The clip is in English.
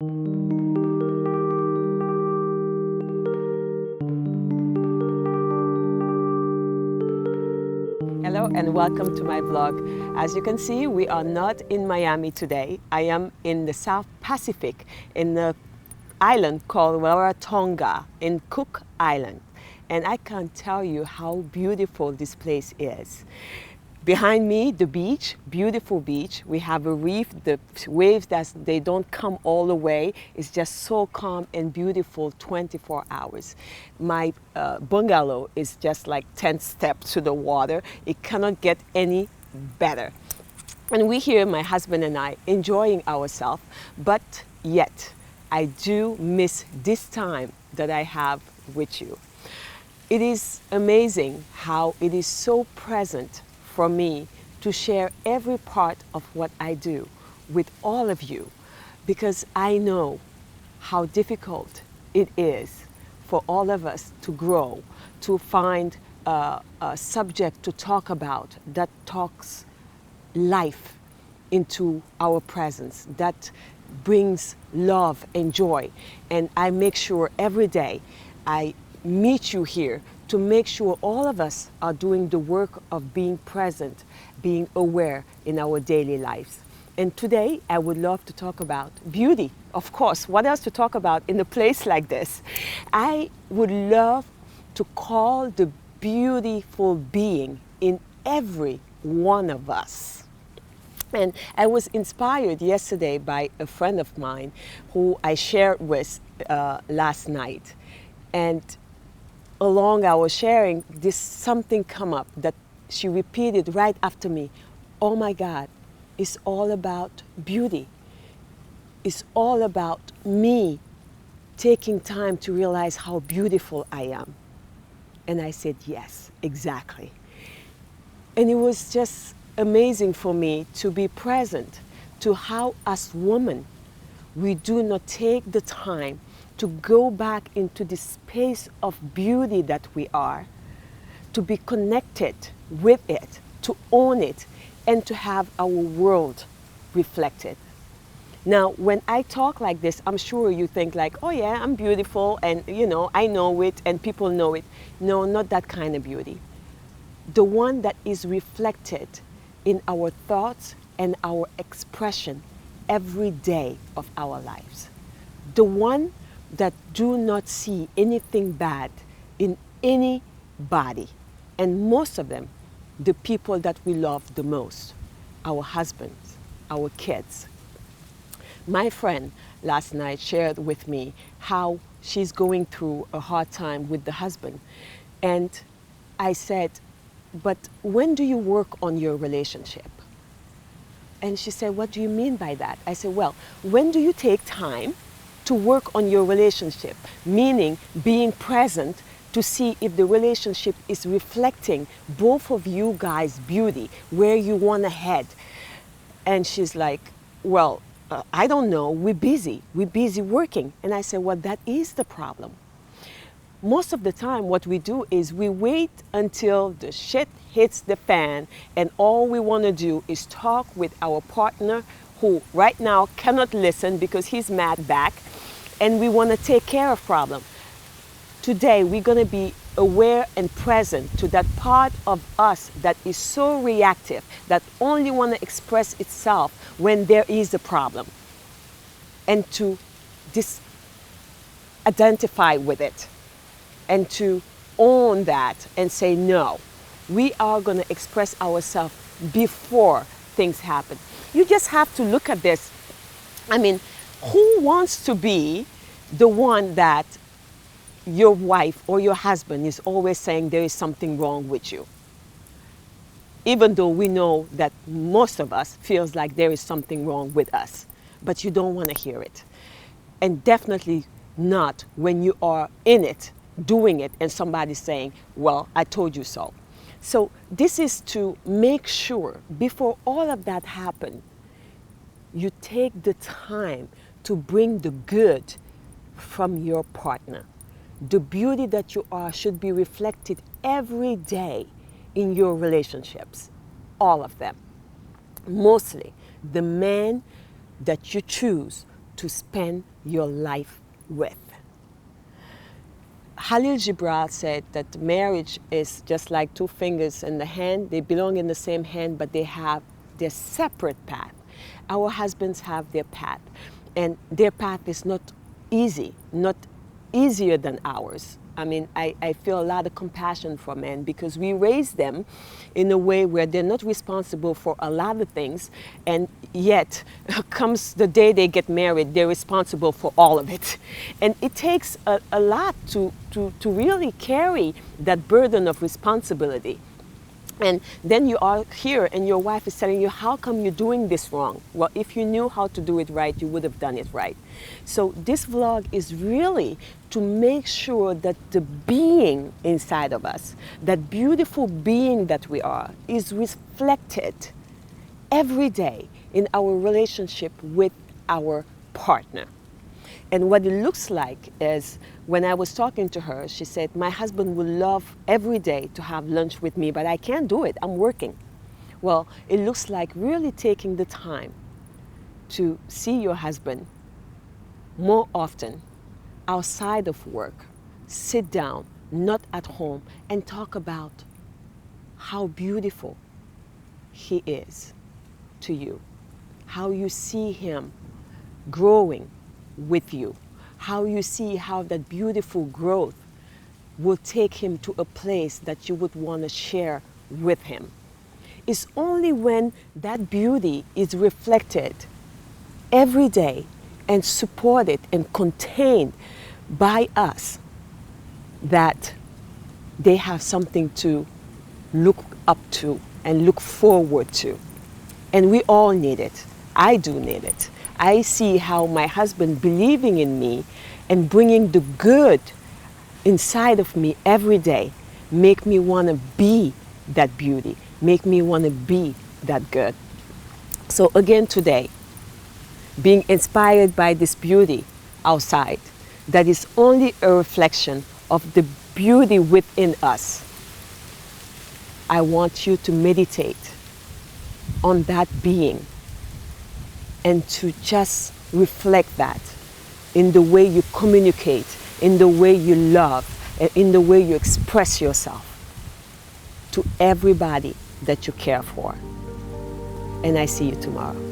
Hello and welcome to my vlog. As you can see, we are not in Miami today. I am in the South Pacific in the island called Rarotonga in Cook Island. And I can't tell you how beautiful this place is. Behind me, the beach, beautiful beach. We have a reef, the waves, they don't come all the way. It's just so calm and beautiful 24 hours. My bungalow is just like 10 steps to the water. It cannot get any better. And we here, my husband and I, enjoying ourselves, but yet I do miss this time that I have with you. It is amazing how it is so present for me to share every part of what I do with all of you, because I know how difficult it is for all of us to grow, to find a subject to talk about that talks life into our presence, that brings love and joy. And I make sure every day I meet you here to make sure all of us are doing the work of being present, being aware in our daily lives. And today I would love to talk about beauty. Of course, what else to talk about in a place like this? I would love to call the beautiful being in every one of us. And I was inspired yesterday by a friend of mine who I shared with last night. And along our sharing, something come up that she repeated right after me. Oh my God, it's all about beauty. It's all about me taking time to realize how beautiful I am. And I said, yes, exactly. And it was just amazing for me to be present to how as women, we do not take the time to go back into the space of beauty that we are, to be connected with it, to own it, and to have our world reflected. Now, when I talk like this, I'm sure you think like, oh yeah, I'm beautiful and I know it and people know it. No, not that kind of beauty. The one that is reflected in our thoughts and our expression every day of our lives. The one that do not see anything bad in anybody. And most of them, the people that we love the most, our husbands, our kids. My friend last night shared with me how she's going through a hard time with the husband. And I said, but when do you work on your relationship? And she said, what do you mean by that? I said, well, when do you take time to work on your relationship? Meaning being present to see if the relationship is reflecting both of you guys' beauty, where you want to head. And she's like, well, I don't know, we're busy working. And I said, well, that is the problem. Most of the time what we do is we wait until the shit hits the fan and all we want to do is talk with our partner who right now cannot listen because he's mad back, and we want to take care of problem. Today we're going to be aware and present to that part of us that is so reactive, that only want to express itself when there is a problem, and to identify with it. And to own that and say, no, we are going to express ourselves before things happen. You just have to look at this. I mean, who wants to be the one that your wife or your husband is always saying there is something wrong with you? Even though we know that most of us feels like there is something wrong with us, but you don't want to hear it. And definitely not when you are in it, doing it, and somebody's saying, well, I told you so. So this is to make sure before all of that happens, you take the time to bring the good from your partner. The beauty that you are should be reflected every day in your relationships, all of them. Mostly the man that you choose to spend your life with. Khalil Gibran said that marriage is just like two fingers in the hand. They belong in the same hand, but they have their separate path. Our husbands have their path, and their path is not easy, not easier than ours. I mean, I feel a lot of compassion for men because we raise them in a way where they're not responsible for a lot of things, and yet comes the day they get married, they're responsible for all of it. And it takes a lot to really carry that burden of responsibility. And then you are here and your wife is telling you, how come you're doing this wrong? Well, if you knew how to do it right, you would have done it right. So this vlog is really to make sure that the being inside of us, that beautiful being that we are, is reflected every day in our relationship with our partner. And what it looks like is, when I was talking to her, she said, my husband would love every day to have lunch with me, but I can't do it, I'm working. Well, it looks like really taking the time to see your husband more often outside of work, sit down, not at home, and talk about how beautiful he is to you, how you see him growing with you, how you see how that beautiful growth will take him to a place that you would want to share with him. It's only when that beauty is reflected every day and supported and contained by us that they have something to look up to and look forward to. And we all need it. I do need it. I see how my husband believing in me and bringing the good inside of me every day make me want to be that beauty, make me want to be that good. So again today, being inspired by this beauty outside, that is only a reflection of the beauty within us, I want you to meditate on that being and to just reflect that in the way you communicate, in the way you love, and in the way you express yourself to everybody that you care for. And I see you tomorrow.